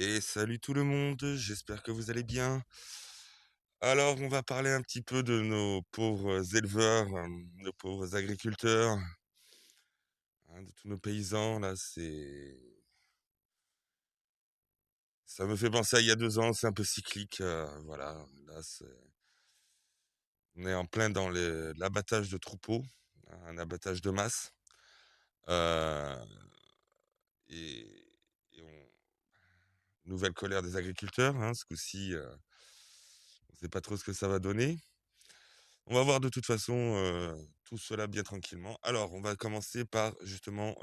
Et salut tout le monde, j'espère que vous allez bien. Alors, on va parler un petit peu de nos pauvres éleveurs, nos pauvres agriculteurs, de tous nos paysans. Là, ça me fait penser à il y a 2 ans, c'est un peu cyclique. Voilà, là, on est en plein dans l'abattage de troupeaux, un abattage de masse. euh, et, et nouvelle colère des agriculteurs, ce coup-ci, on ne sait pas trop ce que ça va donner. On va voir de toute façon tout cela bien tranquillement. Alors, on va commencer par justement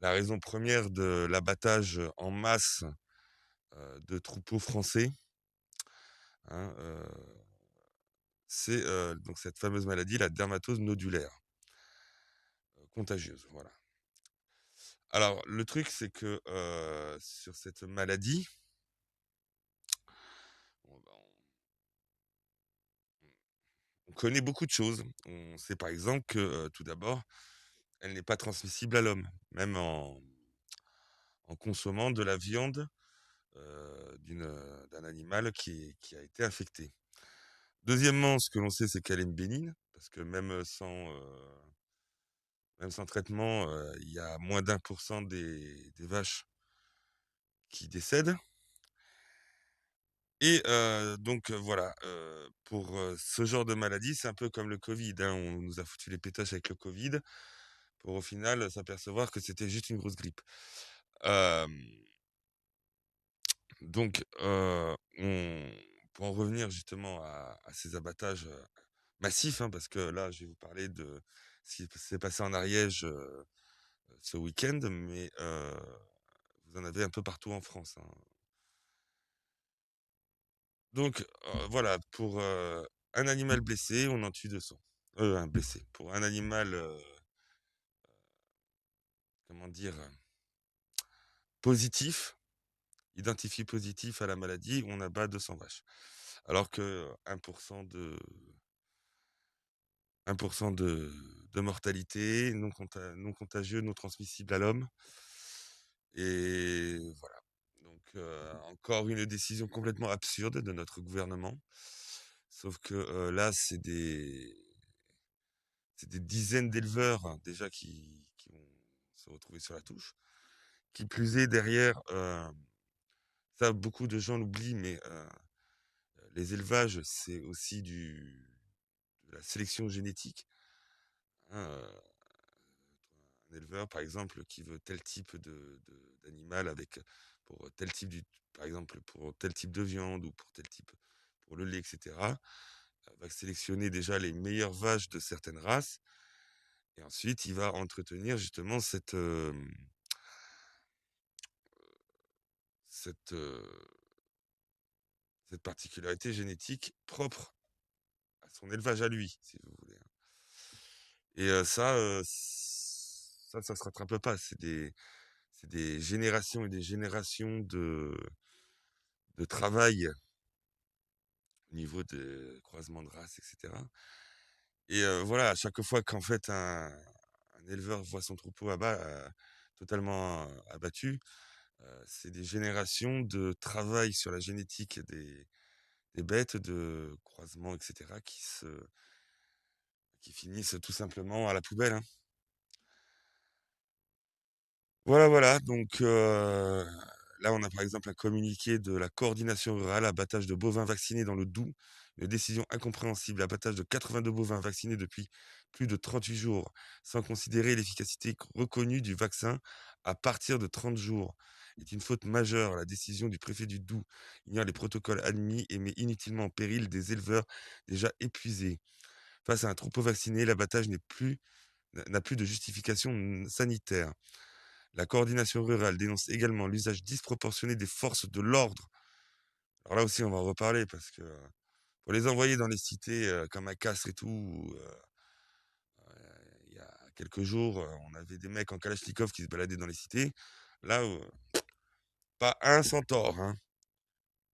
la raison première de l'abattage en masse de troupeaux français, hein, c'est donc cette fameuse maladie, la dermatose nodulaire contagieuse. Voilà. Alors, le truc, c'est que sur cette maladie, on, bah, on connaît beaucoup de choses. On sait par exemple que tout d'abord, elle n'est pas transmissible à l'homme, même en consommant de la viande d'un animal qui a été infecté. Deuxièmement, ce que l'on sait, c'est qu'elle est bénigne, parce que même sans traitement, il y a moins d'1% des vaches qui décèdent. Et donc voilà, pour ce genre de maladie, c'est un peu comme le Covid. On nous a foutu les pétaches avec le Covid, pour au final s'apercevoir que c'était juste une grosse grippe. Euh, Donc, pour en revenir justement à ces abattages massifs, parce que là, je vais vous parler de ce qui s'est passé en Ariège ce week-end, mais vous en avez un peu partout en France. Donc, voilà, pour un animal blessé, on en tue 200. Un blessé. Pour un animal, comment dire, positif, identifié positif à la maladie, on abat 200 vaches. Alors que 1% 1% de mortalité, non contagieux, non transmissible à l'homme. Et voilà. Donc, encore une décision complètement absurde de notre gouvernement. Sauf que là, c'est des dizaines d'éleveurs déjà qui vont se retrouver sur la touche. Qui plus est, derrière, ça, beaucoup de gens l'oublient, mais les élevages, c'est aussi de la sélection génétique. hein, euh, un éleveur, par exemple, qui veut tel type d'animal pour tel type par exemple, pour tel type de viande ou pour tel type, pour le lait, etc., va sélectionner déjà les meilleures vaches de certaines races. Et ensuite, il va entretenir justement cette, cette particularité génétique propre à son élevage à lui, si vous voulez. Et ça se rattrape pas. C'est des générations et des générations de travail au niveau des croisements de races, etc. Et voilà, à chaque fois qu'en fait un éleveur voit son troupeau totalement abattu, c'est des générations de travail sur la génétique des bêtes, de croisements, etc., qui finissent tout simplement à la poubelle. Voilà, voilà. Donc là, on a par exemple un communiqué de la coordination rurale, abattage de bovins vaccinés dans le Doubs. Une décision incompréhensible, abattage de 82 bovins vaccinés depuis plus de 38 jours, sans considérer l'efficacité reconnue du vaccin à partir de 30 jours. Est une faute majeure. La décision du préfet du Doubs ignore les protocoles admis et met inutilement en péril des éleveurs déjà épuisés. Face à un troupeau vacciné, l'abattage n'a plus de justification sanitaire. La coordination rurale dénonce également l'usage disproportionné des forces de l'ordre. Alors là aussi, on va en reparler parce que pour les envoyer dans les cités comme à Castres et tout, il y a quelques jours, on avait des mecs en Kalachnikov qui se baladaient dans les cités. Là, pas un centaure,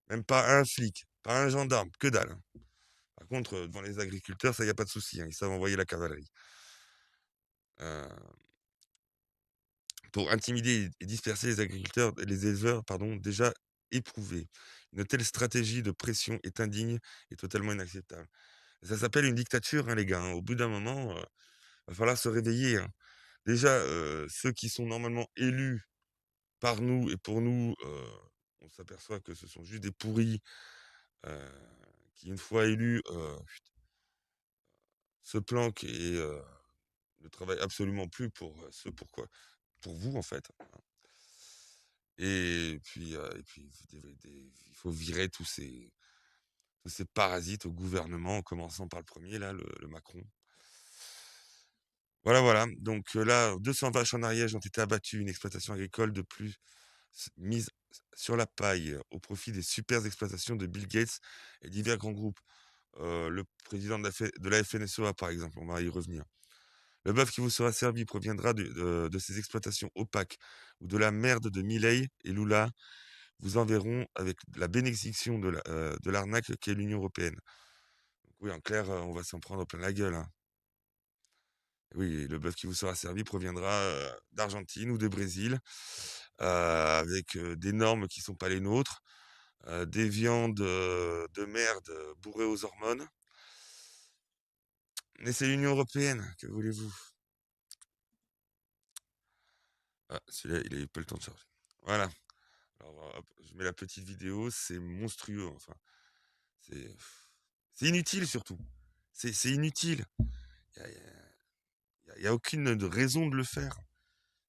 même pas un flic, pas un gendarme, que dalle. Par contre, devant les agriculteurs, ça, il n'y a pas de souci, ils savent envoyer la cavalerie. Euh, pour intimider et disperser les agriculteurs et les éleveurs, pardon, déjà éprouvés. Une telle stratégie de pression est indigne et totalement inacceptable. Ça s'appelle une dictature, hein, les gars, hein. Au bout d'un moment, va falloir se réveiller, hein. Déjà, ceux qui sont normalement élus par nous et pour nous, on s'aperçoit que ce sont juste des pourris, heu, qui une fois élus, se planquent et ne travaillent absolument plus pour, ce pourquoi pour vous, en fait, hein. Et puis il faut virer tous ces parasites au gouvernement, en commençant par le premier là, le Macron. Voilà, voilà. Donc là, 200 vaches en Ariège ont été abattues, une exploitation agricole de plus mise sur la paille au profit des super exploitations de Bill Gates et divers grands groupes. Le président de la FNSEA, par exemple, on va y revenir. Le bœuf qui vous sera servi proviendra de ces exploitations opaques ou de la merde de Milei et Lula vous enverront avec la bénédiction de l'arnaque qu'est l'Union européenne. Donc oui, en clair, on va s'en prendre plein la gueule, hein. Oui, le bœuf qui vous sera servi proviendra, d'Argentine ou de Brésil, avec, des normes qui sont pas les nôtres, des viandes, de merde, bourrées aux hormones. Mais c'est l'Union européenne, que voulez-vous? Ah, celui-là, il a eu pas le temps de charger. Voilà. Alors, hop, je mets la petite vidéo, c'est monstrueux, enfin, c'est c'est inutile surtout. C'est inutile. Il y a y a aucune de raison de le faire.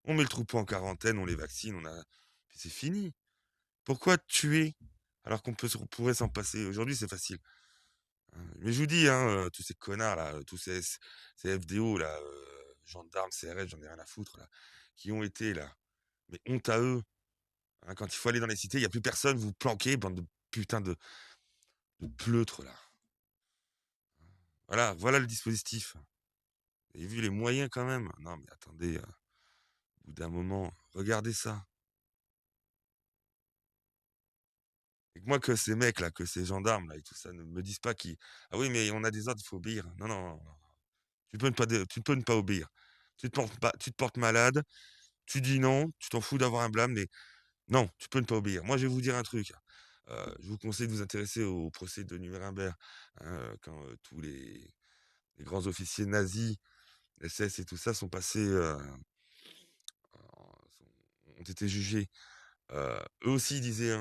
On met le troupeau en quarantaine, on les vaccine, puis c'est fini. Pourquoi tuer alors qu'on pourrait s'en passer? Aujourd'hui, c'est facile, hein. Mais je vous dis, hein, tous ces connards là, tous ces FDO là, gendarmes, CRS, j'en ai rien à foutre là, qui ont été là, mais honte à eux, hein, quand il faut aller dans les cités, il y a plus personne, vous vous planquez, bande de putain de pleutres là. Voilà le dispositif. Vous avez vu les moyens quand même? Non mais attendez, au bout d'un moment, regardez ça. Et que moi, que ces mecs là, que ces gendarmes là et tout ça ne me disent pas qui: «Ah oui, mais on a des ordres, il faut obéir». Non, non, non, non. Tu peux ne pas obéir. Tu te portes malade, tu dis non, tu t'en fous d'avoir un blâme, mais non, tu peux ne pas obéir. Moi, je vais vous dire un truc, je vous conseille de vous intéresser au procès de Nuremberg, hein, quand, tous les grands officiers nazis, SS et tout ça sont passés, sont ont été jugés. Eux aussi ils disaient,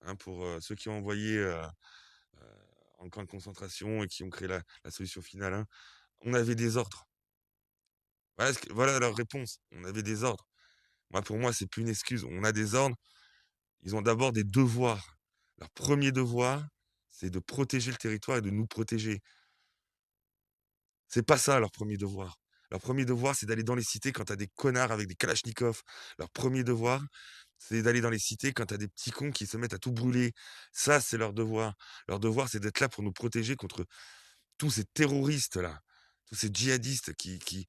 hein, pour, ceux qui ont envoyé, en camp de concentration et qui ont créé la solution finale, hein, on avait des ordres. Voilà leur réponse, on avait des ordres. Moi, pour moi, c'est plus une excuse. On a des ordres, ils ont d'abord des devoirs. Leur premier devoir, c'est de protéger le territoire et de nous protéger. C'est pas ça leur premier devoir. Leur premier devoir, c'est d'aller dans les cités quand tu des connards avec des kalachnikovs. Leur premier devoir, c'est d'aller dans les cités quand tu des petits cons qui se mettent à tout brûler. Ça, c'est leur devoir. Leur devoir, c'est d'être là pour nous protéger contre tous ces terroristes-là, tous ces djihadistes qui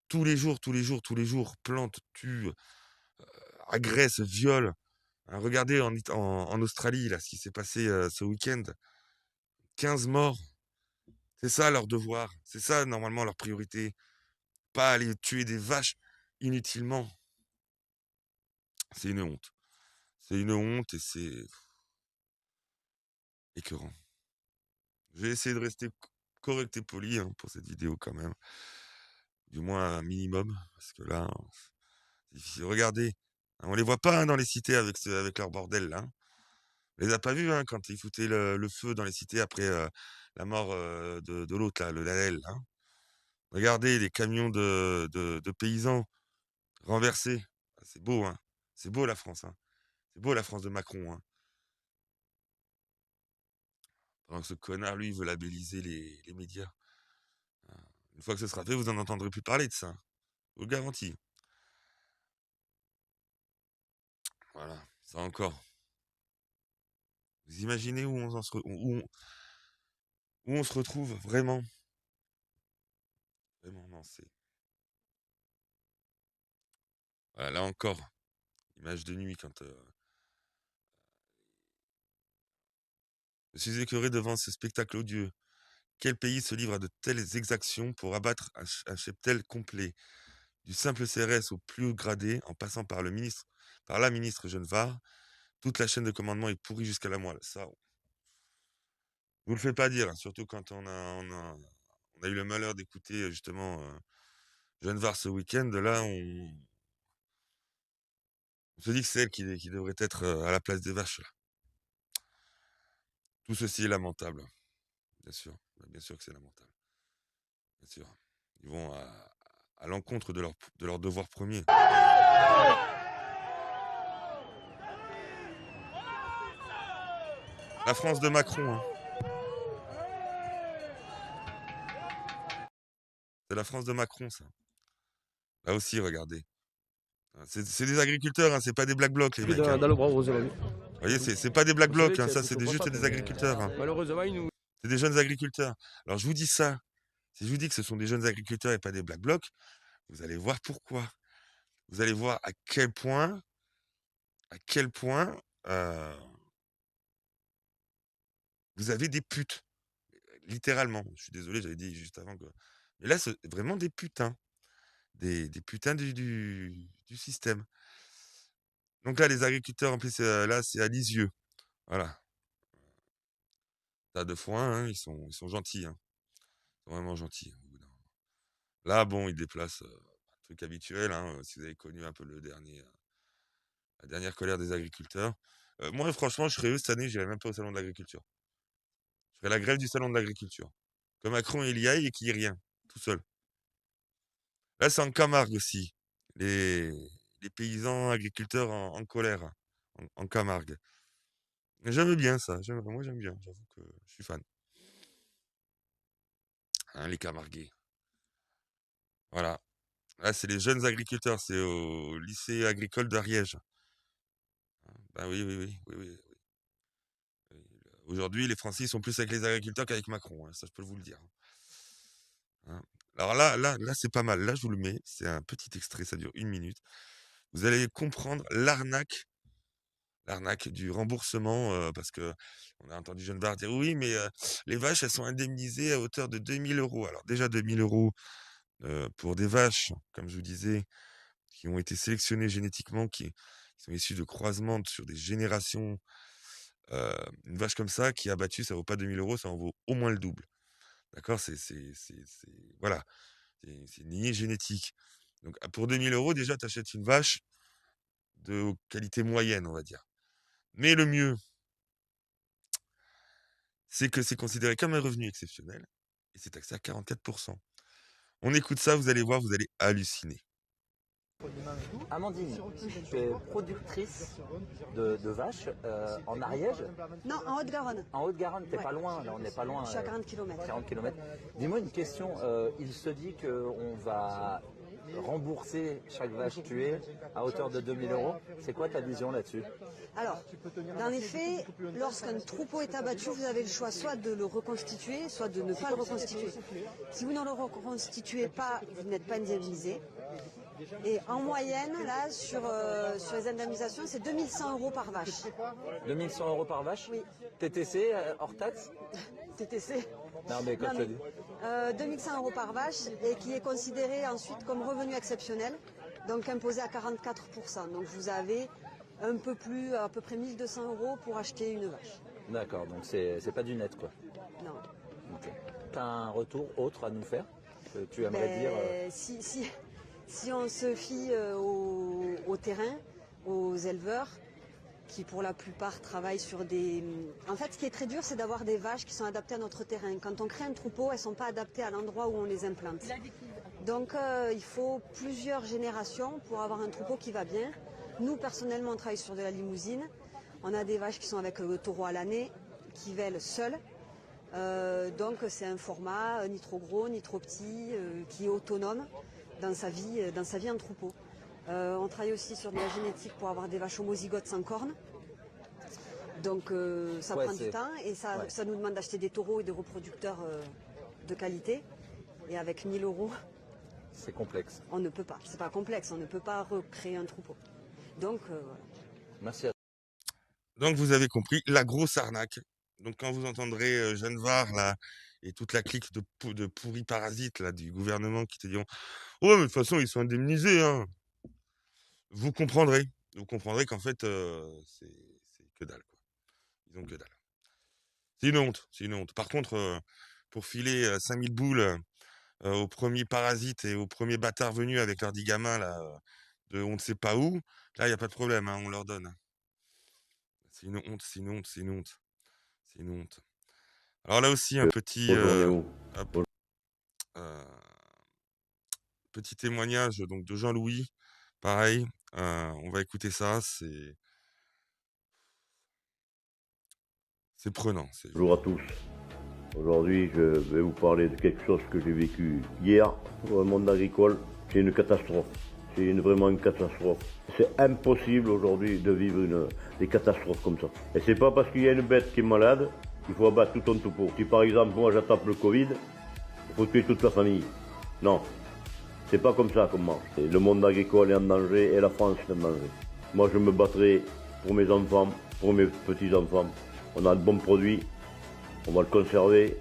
tous les jours, tous les jours, tous les jours, plantent, tuent, agressent, violent. Hein, regardez en Australie, là, ce qui s'est passé, ce week-end. 15 morts. C'est ça leur devoir. C'est ça, normalement, leur priorité. Pas aller tuer des vaches inutilement. C'est une honte. C'est une honte et c'est écœurant. Je vais essayer de rester correct et poli, hein, pour cette vidéo quand même. Du moins un minimum, parce que là, c'est difficile. Regardez, hein, on les voit pas, hein, dans les cités avec leur bordel là, hein. On les a pas vus, hein, quand ils foutaient le feu dans les cités après, la mort, de l'autre là, le Lalel, hein. Regardez les camions de paysans renversés. Ah, c'est beau, hein. C'est beau la France, hein. C'est beau la France de Macron, hein. Pendant que ce connard, lui, il veut labelliser les médias. Ah, une fois que ce sera fait, vous en entendrez plus parler de ça. Je vous le garantis. Voilà, ça encore. Vous imaginez où on se retrouve vraiment? Vraiment, non, c'est voilà, là encore, image de nuit quand, je suis écœuré devant ce spectacle odieux. Quel pays se livre à de telles exactions pour abattre un cheptel complet? du simple CRS au plus haut gradé, en passant par la ministre Jeanne Var, toute la chaîne de commandement est pourrie jusqu'à la moelle. Ça, vous le faites pas dire, hein, surtout quand on a eu le malheur d'écouter justement Jeanne Var ce week-end. Là, on se dit que c'est elle qui devrait être à la place des vaches. Là. Tout ceci est lamentable, bien sûr. Bien sûr que c'est lamentable. Bien sûr. Ils vont à l'encontre de leur devoir premier. La France de Macron. Hein. C'est la France de Macron, ça. Là aussi, regardez. C'est des agriculteurs, hein, c'est pas des black blocs, les mecs. Hein. Dans le bras, vous avez vu. Vous voyez, c'est pas des black blocs, hein, ça, c'est juste des agriculteurs. Hein. Malheureusement, ils nous. C'est des jeunes agriculteurs. Alors, je vous dis ça. Si je vous dis que ce sont des jeunes agriculteurs et pas des black blocs, vous allez voir pourquoi. Vous allez voir à quel point vous avez des putes. Littéralement. Je suis désolé, j'avais dit juste avant que. Mais là, c'est vraiment des putains. Des putains du système. Donc là, les agriculteurs, en plus, là, c'est à Lisieux. Voilà. Tas de foin, hein, ils sont gentils. Hein. Ils sont vraiment gentils. Hein, au bout d'un moment. Là, bon, ils déplacent un truc habituel. Hein, si vous avez connu un peu la dernière colère des agriculteurs. Moi, franchement, je serais eux cette année, j'irais même pas au salon de l'agriculture. Je ferais la grève du salon de l'agriculture. Que Macron, il y aille et qu'il n'y ait rien. Tout seul. Là, c'est en Camargue aussi. Les paysans agriculteurs en colère. En Camargue. J'aime bien ça. Moi, j'aime bien. J'avoue que je suis fan. Hein, les Camarguais. Voilà. Là, c'est les jeunes agriculteurs. C'est au lycée agricole d'Ariège. Ben oui, oui, oui, oui, oui, oui. Aujourd'hui, les Français sont plus avec les agriculteurs qu'avec Macron. Hein, ça, je peux vous le dire. Hein. Alors là, c'est pas mal. Là, je vous le mets. C'est un petit extrait. Ça dure 1 minute. Vous allez comprendre l'arnaque du remboursement, parce que on a entendu Jeanne Barre dire oui, mais les vaches, elles sont indemnisées à hauteur de 2000 euros. Alors déjà 2000 euros pour des vaches, comme je vous disais, qui ont été sélectionnées génétiquement, qui sont issues de croisements sur des générations. Une vache comme ça qui est abattue, ça vaut pas 2000 euros, ça en vaut au moins le double. D'accord. Voilà, c'est une lignée génétique. Donc pour 2000 euros, déjà, tu achètes une vache de qualité moyenne, on va dire. Mais le mieux, c'est que c'est considéré comme un revenu exceptionnel et c'est taxé à 44%. On écoute ça, vous allez voir, vous allez halluciner. Amandine, tu es productrice de vaches en Ariège? Non, en Haute-Garonne. En Haute-Garonne, t'es Ouais. pas loin, là on n'est pas loin. Je suis à 40 km. 40 km. Dis-moi une question, il se dit qu'on va rembourser chaque vache tuée à hauteur de 2000 euros. C'est quoi ta vision là-dessus? Alors, dans les faits, lorsqu'un troupeau est abattu, vous avez le choix soit de le reconstituer, soit de ne pas le reconstituer. Si vous ne le reconstituez pas, vous n'êtes pas indemnisé. Et en moyenne, là, sur les indemnisations, c'est 2100 euros par vache. 2100 euros par vache? Oui. TTC, hors taxe? TTC. Non mais quand Non, tu mais, dis. 2100 euros par vache et qui est considéré ensuite comme revenu exceptionnel, donc imposé à 44%. Donc vous avez à peu près 1200 euros pour acheter une vache. D'accord, donc c'est pas du net quoi. Non. Okay. T'as un retour autre à nous faire que tu aimerais dire Si on se fie au terrain, aux éleveurs, qui pour la plupart travaillent sur des... En fait, ce qui est très dur, c'est d'avoir des vaches qui sont adaptées à notre terrain. Quand on crée un troupeau, elles ne sont pas adaptées à l'endroit où on les implante. Donc, il faut plusieurs générations pour avoir un troupeau qui va bien. Nous, personnellement, on travaille sur de la limousine. On a des vaches qui sont avec le taureau à l'année, qui vêlent seules. Donc, c'est un format ni trop gros, ni trop petit, qui est autonome dans sa vie en troupeau. On travaille aussi sur de la génétique pour avoir des vaches homozygotes sans cornes. Donc ça prend du temps et ça nous demande d'acheter des taureaux et des reproducteurs de qualité. Et avec 1000 euros, c'est complexe. On ne peut pas. C'est pas complexe, on ne peut pas recréer un troupeau. Donc voilà. Merci à Donc vous avez compris, la grosse arnaque. Donc quand vous entendrez Jeanne Var là, et toute la clique de pourris parasites là, du gouvernement qui te diront: «Ouais, mais de toute façon, ils sont indemnisés, hein». Vous comprendrez. Vous comprendrez qu'en fait, c'est que dalle, quoi. Ils ont que dalle. C'est une honte, c'est une honte. Par contre, pour filer, 5 000 boules, aux premiers parasites et aux premiers bâtards venus avec leurs 10 gamins là, de on ne sait pas où, là, il y a pas de problème, hein, on leur donne, hein. C'est une honte, c'est une honte, c'est une honte, c'est une honte. Alors là aussi, un petit, Bonjour Néo. hop, heu, petit témoignage donc de Jean-Louis. Pareil, on va écouter ça, c'est prenant, c'est Bonjour à tous. Aujourd'hui, je vais vous parler de quelque chose que j'ai vécu hier dans le monde agricole. C'est une catastrophe. C'est vraiment une catastrophe. C'est impossible aujourd'hui de vivre des catastrophes comme ça. Et c'est pas parce qu'il y a une bête qui est malade qu'il faut abattre tout ton troupeau. Si par exemple moi j'attrape le Covid, il faut tuer toute la famille. Non, c'est pas comme ça qu'on marche. Et le monde agricole est en danger et la France est en danger. Moi je me battrai pour mes enfants, pour mes petits-enfants. On a de bons produits, on va le conserver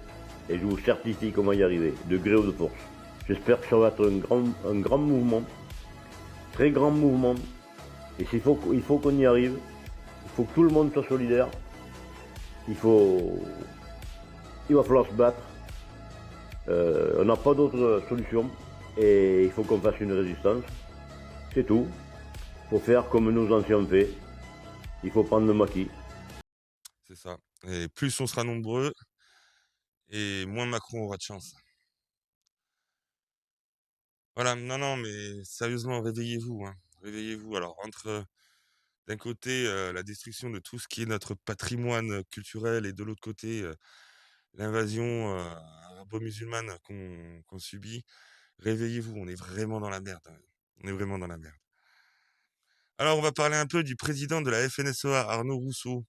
et je vous certifie qu'on va y arriver, de gré ou de force. J'espère que ça va être un grand mouvement, très grand mouvement. Et il faut qu'on y arrive, il faut que tout le monde soit solidaire, il va falloir se battre. On n'a pas d'autre solution et il faut qu'on fasse une résistance. C'est tout. Il faut faire comme nos anciens ont fait. Il faut prendre le maquis. c'est ça. Et plus on sera nombreux et moins Macron aura de chance. Voilà, non, non, mais sérieusement, réveillez-vous, hein. Réveillez-vous. Alors entre, d'un côté, la destruction de tout ce qui est notre patrimoine, culturel et de l'autre côté, l'invasion, arabo-musulmane qu'on subit, réveillez-vous, on est vraiment dans la merde, hein. On est vraiment dans la merde. Alors on va parler un peu du président de la FNSEA, Arnaud Rousseau.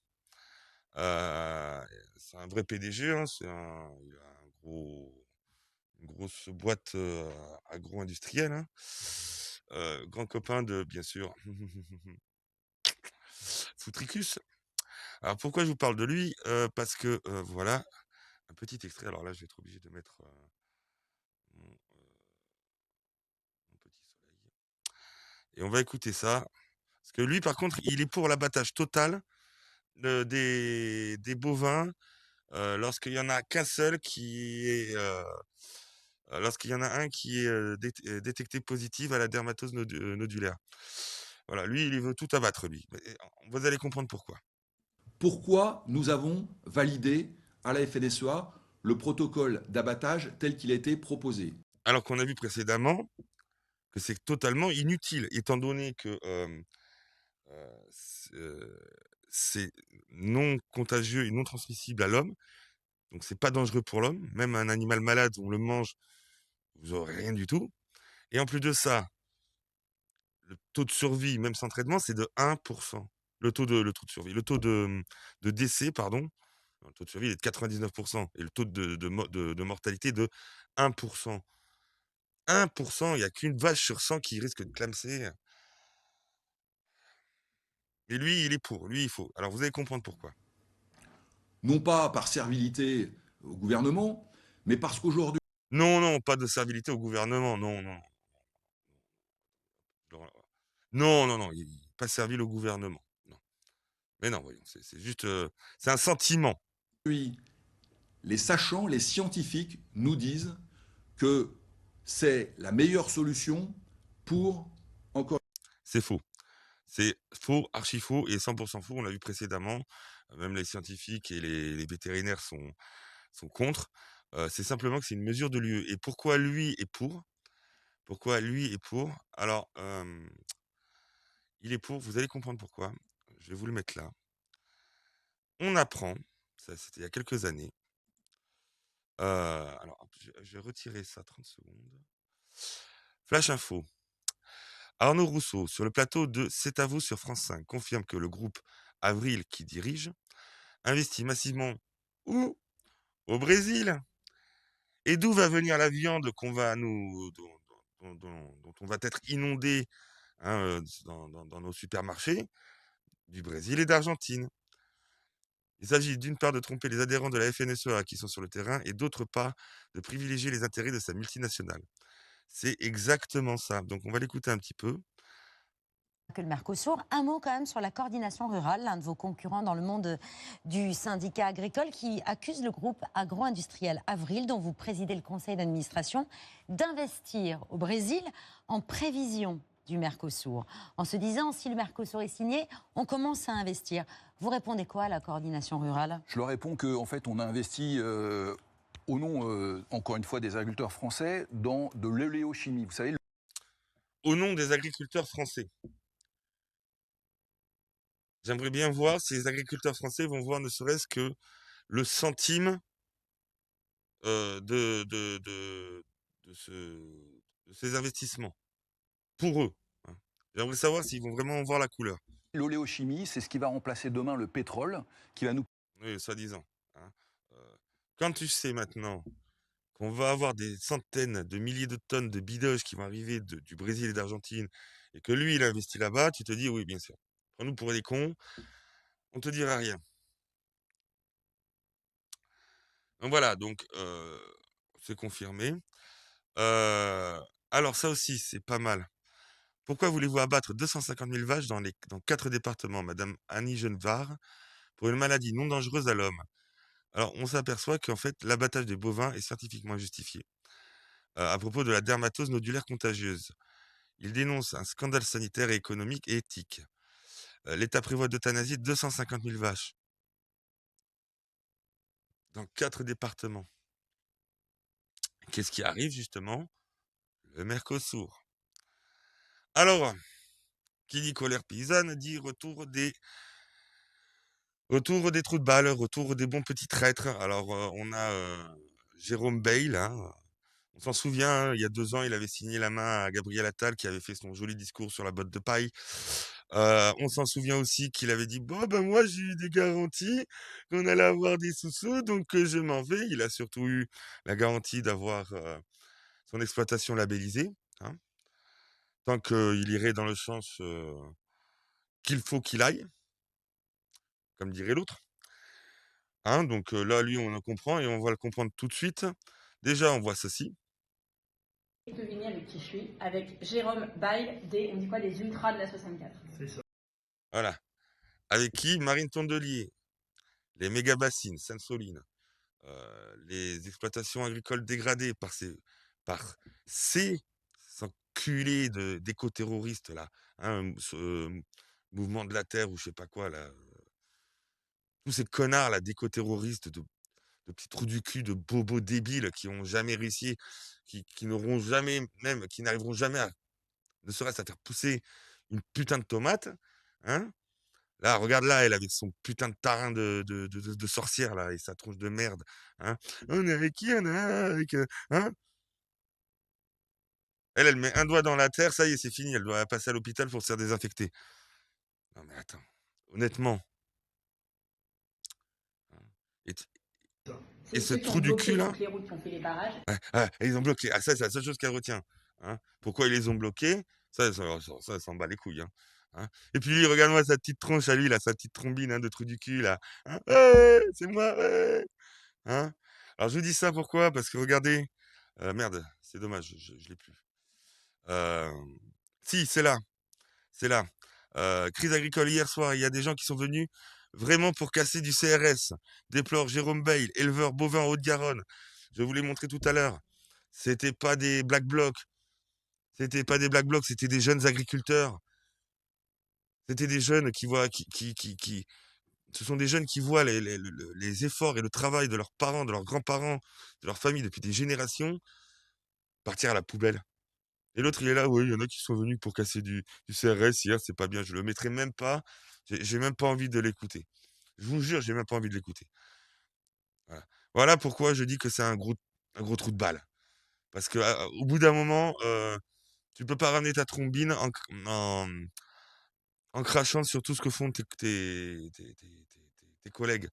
C'est un vrai PDG, hein, il a une grosse boîte, agro-industrielle, hein. Grand copain de, bien sûr, Foutricus. Alors pourquoi je vous parle de lui? Parce que, voilà, un petit extrait. Alors là, je vais être obligé de mettre, mon petit soleil et on va écouter ça. Parce que lui, par contre, il est pour l'abattage total, des bovins, lorsqu'il y en a qu'un seul qui est, lorsqu'il y en a un qui est, détecté positif à la dermatose nodulaire. Voilà, lui, il veut tout abattre, lui. Mais vous allez comprendre pourquoi. Pourquoi nous avons validé à la FNSEA le protocole d'abattage tel qu'il a été proposé? Alors qu'on a vu précédemment que c'est totalement inutile, étant donné que c'est non contagieux et non transmissible à l'homme, donc c'est pas dangereux pour l'homme. Même un animal malade, on le mange, vous aurez rien du tout. Et en plus de ça, le taux de survie, même sans traitement, c'est de 1%. Le taux de survie. Le taux de décès, pardon, le taux de survie il est de 99% et le taux de mortalité de 1%. 1%, il n'y a qu'une vache sur 100 qui risque de clamser. Et lui, il est pour. Lui, il faut. Alors, vous allez comprendre pourquoi. Non pas par servilité au gouvernement, mais parce qu'aujourd'hui, Non, non, pas de servilité au gouvernement. Non, non. Non, non, non. Pas servile au gouvernement. Non. Mais non, voyons. C'est juste. C'est un sentiment. les sachants, les scientifiques nous disent que c'est la meilleure solution pour, encore C'est faux. C'est faux, archi faux et 100% faux. On l'a vu précédemment. Même les scientifiques et les vétérinaires sont contre. C'est simplement que c'est une mesure de l'UE. Et pourquoi lui est pour? Pourquoi lui est pour? Alors, il est pour. Vous allez comprendre pourquoi. Je vais vous le mettre là. On apprend, ça c'était il y a quelques années. Alors, hop, je vais retirer ça 30 secondes. Flash info. Arnaud Rousseau, sur le plateau de C'est à vous sur France 5, confirme que le groupe Avril, qui dirige, investit massivement où? Au Brésil. Et d'où va venir la viande qu'on va dont on va être inondé, hein, dans nos supermarchés? Du Brésil et d'Argentine. Il s'agit d'une part de tromper les adhérents de la FNSEA qui sont sur le terrain et d'autre part de privilégier les intérêts de sa multinationale. C'est exactement ça. Donc on va l'écouter un petit peu. Que le Mercosur. Un mot quand même sur la coordination rurale, l'un de vos concurrents dans le monde du syndicat agricole qui accuse le groupe agro-industriel Avril, dont vous présidez le conseil d'administration, d'investir au Brésil en prévision du Mercosur. En se disant, si le Mercosur est signé, on commence à investir. Vous répondez quoi à la coordination rurale? Je leur réponds qu'en fait, on a investi au nom, encore une fois, des agriculteurs français dans de l'oléochimie. Vous savez, Au nom des agriculteurs français. J'aimerais bien voir si les agriculteurs français vont voir ne serait-ce que le centime de ces investissements. Pour eux, hein. J'aimerais savoir s'ils vont vraiment voir la couleur. l'oléochimie, c'est ce qui va remplacer demain le pétrole, qui va nous... Oui, soi-disant, hein. Quand tu sais maintenant qu'on va avoir des centaines de milliers de tonnes de bidoches qui vont arriver du Brésil et d'Argentine, et que lui, il a investi là-bas, tu te dis, oui, bien sûr. Prends-nous pour des cons, on te dira rien. Donc voilà, donc c'est confirmé. Alors ça aussi, c'est pas mal. Pourquoi voulez-vous abattre 250 000 vaches dans 4 départements, Madame Annie Genevard, pour une maladie non dangereuse à l'homme? Alors, on s'aperçoit qu'en fait, l'abattage des bovins est scientifiquement justifié. À propos de la dermatose nodulaire contagieuse, il dénonce un scandale sanitaire et économique et éthique. L'État prévoit d'euthanasier 250 000 vaches dans 4 départements. Qu'est-ce qui arrive justement? Le Mercosur. Alors, qui dit colère paysanne dit retour des trous de balles, retour des bons petits traîtres. Alors, on a Jérôme Bail, hein. On s'en souvient, hein, il y a 2 ans, il avait signé la main à Gabriel Attal qui avait fait son joli discours sur la botte de paille. On s'en souvient aussi qu'il avait dit: «Bon, ben, moi, j'ai eu des garanties qu'on allait avoir des sous-sous, donc je m'en vais». Il a surtout eu la garantie d'avoir, son exploitation labellisée, hein, tant qu'il irait dans le sens, qu'il faut qu'il aille, comme dirait l'autre, hein. Donc là, lui, on le comprend et on va le comprendre tout de suite. Déjà, on voit ceci. Deviner avec qui je suis, avec Jérôme Bail on dit quoi, des ultras de la 64. Voilà. Avec qui? Marine Tondelier, les méga-bassines, Sainte-Soline, les exploitations agricoles dégradées par ces enculés d'éco-terroristes là, hein, ce mouvement de la terre ou je sais pas quoi là, tous ces connards là d'éco-terroristes, de petits trous du cul, de bobos débiles qui ont jamais réussi, qui n'auront jamais même qui n'arriveront jamais à ne serait-ce à faire pousser une putain de tomate, hein? Là, regarde là, elle avec son putain de tarin de sorcière là et sa tronche de merde, hein. On est avec qui? On est avec, hein? Elle met un doigt dans la terre, ça y est, c'est fini, elle doit passer à l'hôpital pour se faire désinfecter. Non mais attends, honnêtement, hein, et t et C'est ce ceux qui ont trou du cul bloqué là, toutes les routes, qui ont fait les barrages. ils ont bloqué. Ah ça, c'est la seule chose qu'elle retient, hein. Pourquoi ils les ont bloqués? Ça, elle s'en bat les couilles, hein. Et puis lui, regarde-moi sa petite tronche à lui là, sa petite trombine, hein, de trou du cul là, hein. «Ouais, c'est moi, ouais!» Hein? Alors je vous dis ça pourquoi? Parce que regardez, merde, c'est dommage, je l'ai plus. Si, c'est là. Crise agricole hier soir, il y a des gens qui sont venus vraiment pour casser du CRS, déplore Jérôme Bail, éleveur bovin en Haute-Garonne. Je vous l'ai montré tout à l'heure. C'était pas des black blocs, c'était pas des black blocs, c'était des jeunes agriculteurs. C'était des jeunes qui voient qui ce sont des jeunes qui voient les efforts et le travail de leurs parents, de leurs grands-parents, de leur famille depuis des générations partir à la poubelle. Et l'autre, il est là, oui, il y en a qui sont venus pour casser du CRS hier, c'est pas bien, je le mettrai même pas, j'ai même pas envie de l'écouter. Je vous jure, j'ai même pas envie de l'écouter. Voilà. Voilà pourquoi je dis que c'est un gros trou de balle. Parce que au bout d'un moment, tu peux pas ramener ta trombine en crachant sur tout ce que font tes collègues.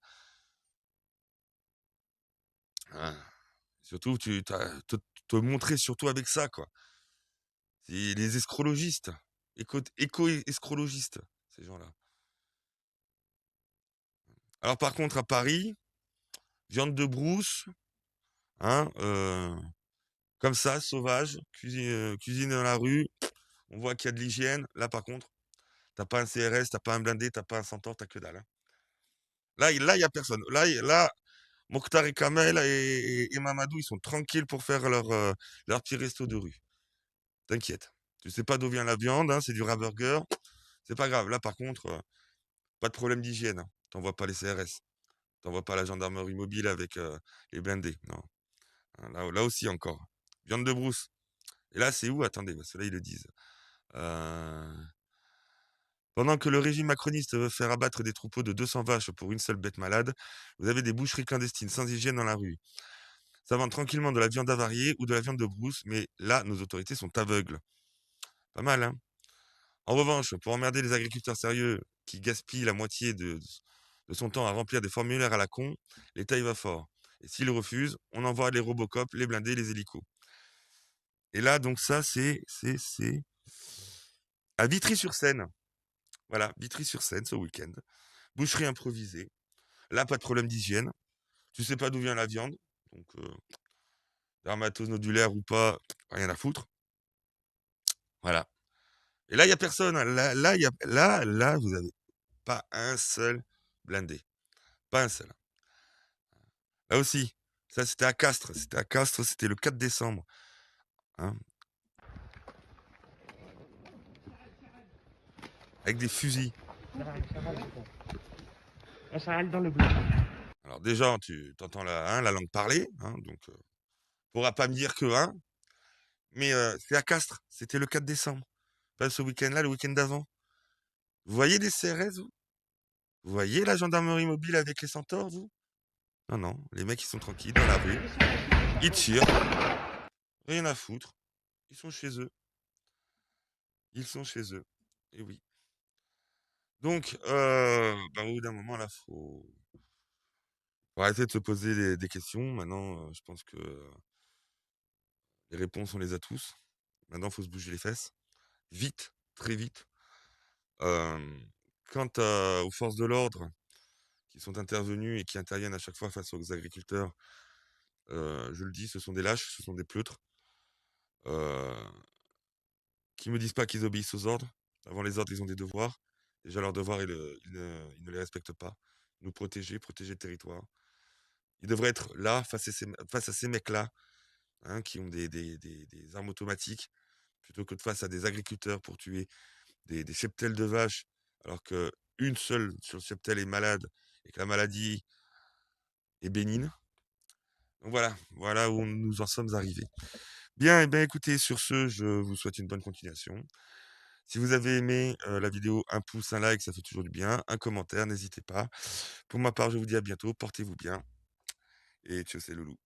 Hein. Surtout, te montrer surtout avec ça, quoi. C'est les escrologistes, éco-escrologistes, ces gens-là. Alors par contre, à Paris, viande de brousse, hein, comme ça, sauvage, cuisine dans la rue, on voit qu'il y a de l'hygiène. Là, par contre, t'as pas un CRS, t'as pas un blindé, t'as pas un centaure, t'as que dalle, hein. Là, il y a personne. Là, Mokhtar et Kamel et Mamadou, ils sont tranquilles pour faire leur petit resto de rue. T'inquiète. Tu sais pas d'où vient la viande, hein, c'est du burger. C'est pas grave. Là, par contre, pas de problème d'hygiène, hein. T'envoies pas les CRS. T'envoies pas la gendarmerie mobile avec les blindés. Non. Hein, là aussi encore. Viande de brousse. Et là, c'est où? Attendez, parce que là, ils le disent. Euh, Pendant que le régime macroniste veut faire abattre des troupeaux de 200 vaches pour une seule bête malade, vous avez des boucheries clandestines sans hygiène dans la rue. Ça vend tranquillement de la viande avariée ou de la viande de brousse, mais là, nos autorités sont aveugles. Pas mal, hein? En revanche, pour emmerder les agriculteurs sérieux qui gaspillent la moitié de son temps à remplir des formulaires à la con, l'État y va fort. Et s'ils refusent, on envoie les Robocop, les blindés, les hélicos. Et là, donc ça, c'est à Vitry-sur-Seine. Voilà, Vitry-sur-Seine ce week-end. Boucherie improvisée. Là, pas de problème d'hygiène. Tu sais pas d'où vient la viande. Donc, dermatose nodulaire ou pas, rien à foutre. Voilà. Et là, il n'y a personne, hein. Là, vous avez pas un seul blindé. Pas un seul. Là aussi, ça c'était à Castres. C'était à Castres, c'était le 4 décembre. Hein, avec des fusils. Ça râle dans le bleu. Alors déjà, tu entends la langue parlée. Hein, donc, pourras pas me dire que, hein. Mais c'est à Castres. C'était le 4 décembre. Pas ce week-end-là, le week-end d'avant. Vous voyez des CRS, vous? Vous voyez la gendarmerie mobile avec les centaures, vous? Non, non. Les mecs, ils sont tranquilles dans la rue. Ils tirent. Rien à foutre. Ils sont chez eux. Ils sont chez eux. Et oui. Donc, au bout d'un moment, là, faut arrêter de se poser des questions. Maintenant, je pense que les réponses, on les a tous. Maintenant, il faut se bouger les fesses. Vite, très vite. Quant aux forces de l'ordre qui sont intervenues et qui interviennent à chaque fois face aux agriculteurs, je le dis, ce sont des lâches, ce sont des pleutres. Qui me disent pas qu'ils obéissent aux ordres. Avant les ordres, ils ont des devoirs. Déjà, leurs devoirs, ils ne les respectent pas. Nous protéger, protéger le territoire. Ils devraient être là, face à ces mecs-là, hein, qui ont des armes automatiques, plutôt que de face à des agriculteurs pour tuer des cheptels de vaches, alors que une seule sur le cheptel est malade et que la maladie est bénigne. Donc voilà où nous en sommes arrivés. Bien, et bien écoutez, sur ce, je vous souhaite une bonne continuation. Si vous avez aimé la vidéo, un pouce, un like, ça fait toujours du bien. Un commentaire, n'hésitez pas. Pour ma part, je vous dis à bientôt, portez-vous bien. Et tchuss, c'est loulou.